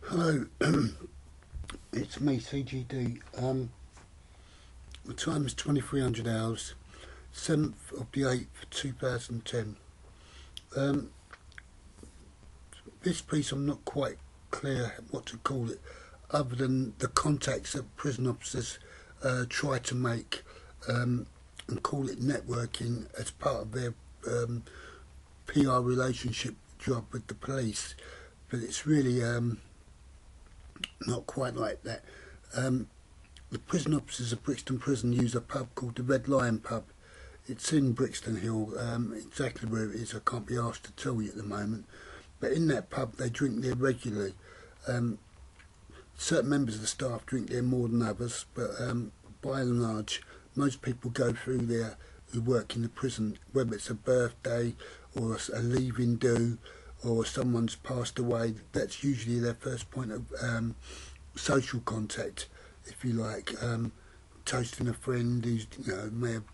Hello, it's me, CGD. The time is 2300 hours, 7th of the 8th, 2010. Um, this piece I'm not quite clear what to call it, other than the contacts that prison officers try to make and call it networking as part of their PR relationship job with the police. But it's really not quite like that. The prison officers of Brixton Prison use a pub called the Red Lion Pub. It's in Brixton Hill. Exactly where it is I can't be asked to tell you at the moment. But in that pub they drink there regularly. Certain members of the staff drink there more than others, but by and large most people go through there who work in the prison, whether it's a birthday or a leaving do or someone's passed away. That's usually their first point of social contact, if you like, toasting a friend who's may have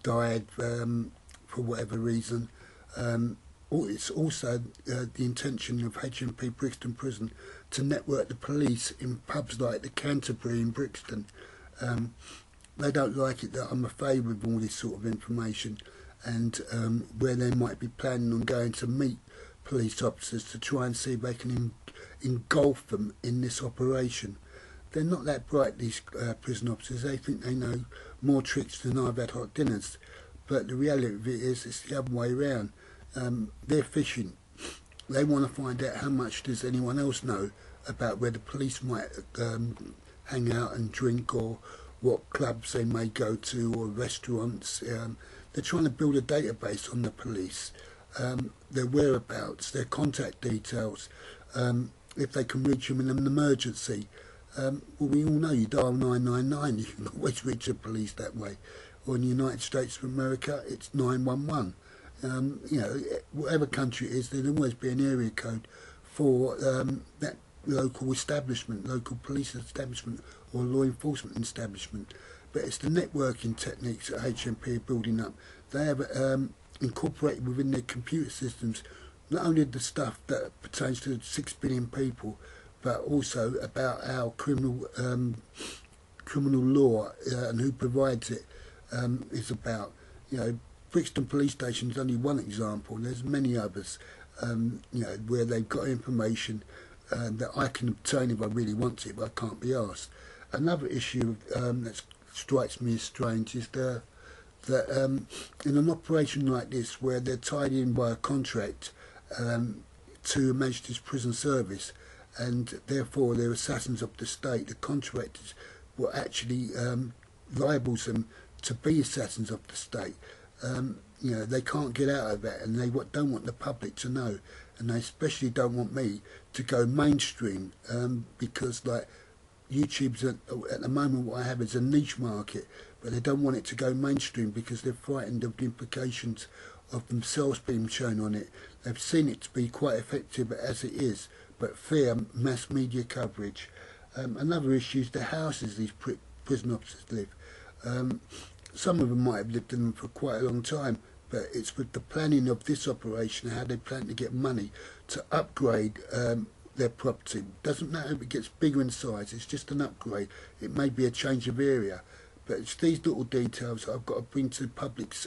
died for whatever reason. It's also the intention of HMP Brixton Prison to network the police in pubs like the Canterbury in Brixton. They don't like it that I'm a favour with all this sort of information, and where they might be planning on going to meet police officers to try and see if they can engulf them in this operation. They're not that bright, these prison officers. They think they know more tricks than I've had hot dinners. But the reality of it is, it's the other way around. They're fishing. They want to find out how much does anyone else know about where the police might hang out and drink, or what clubs they may go to, or restaurants. They're trying to build a database on the police, their whereabouts, their contact details, if they can reach them in an emergency. Well, we all know you dial 999, you can always reach the police that way. Or in the United States of America, it's 911. Whatever country it is, there'll always be an area code for that local establishment, local police establishment or law enforcement establishment. But it's the networking techniques that HMP are building up. They have incorporated within their computer systems not only the stuff that pertains to 6 billion people, but also about our criminal law and who provides it is about. Brixton Police Station is only one example. There's many others, where they've got information that I can obtain if I really want to, but I can't be asked. Another issue that strikes me as strange is that in an operation like this, where they're tied in by a contract to Her Majesty's Prison Service, and therefore they're assassins of the state, the contractors will actually libels them to be assassins of the state. They can't get out of that, and they don't want the public to know, and they especially don't want me to go mainstream, because like YouTube's at the moment what I have is a niche market, but they don't want it to go mainstream because they're frightened of the implications of themselves being shown on it. They've seen it to be quite effective as it is, but fear mass media coverage. Another issue is the houses these prison officers live. Some of them might have lived in them for quite a long time, but it's with the planning of this operation, how they plan to get money to upgrade their property. Doesn't matter if it gets bigger in size, it's just an upgrade. It may be a change of area, but it's these little details that I've got to bring to the public's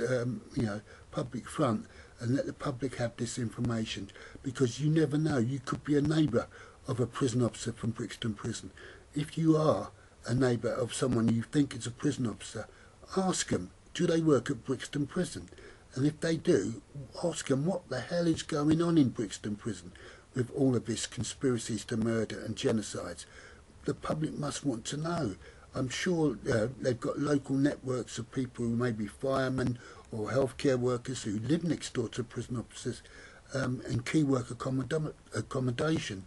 public front and let the public have this information, because you never know, you could be a neighbour of a prison officer from Brixton Prison. If you are a neighbour of someone you think is a prison officer, ask them, do they work at Brixton Prison? And if they do, ask them what the hell is going on in Brixton Prison with all of this conspiracies to murder and genocides. The public must want to know. I'm sure they've got local networks of people who may be firemen or healthcare workers who live next door to prison officers and key work accommodation.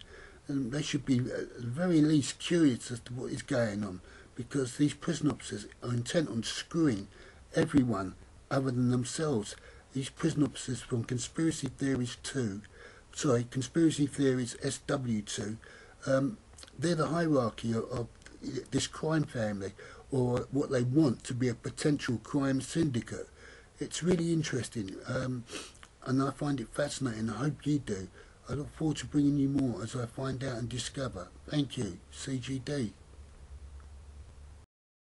And they should be at the very least curious as to what is going on, because these prison officers are intent on screwing everyone other than themselves. These prison officers from Conspiracy Theories SW2, they're the hierarchy of this crime family, or what they want to be a potential crime syndicate. It's really interesting, and I find it fascinating. I hope you do. I look forward to bringing you more as I find out and discover. Thank you, CGD.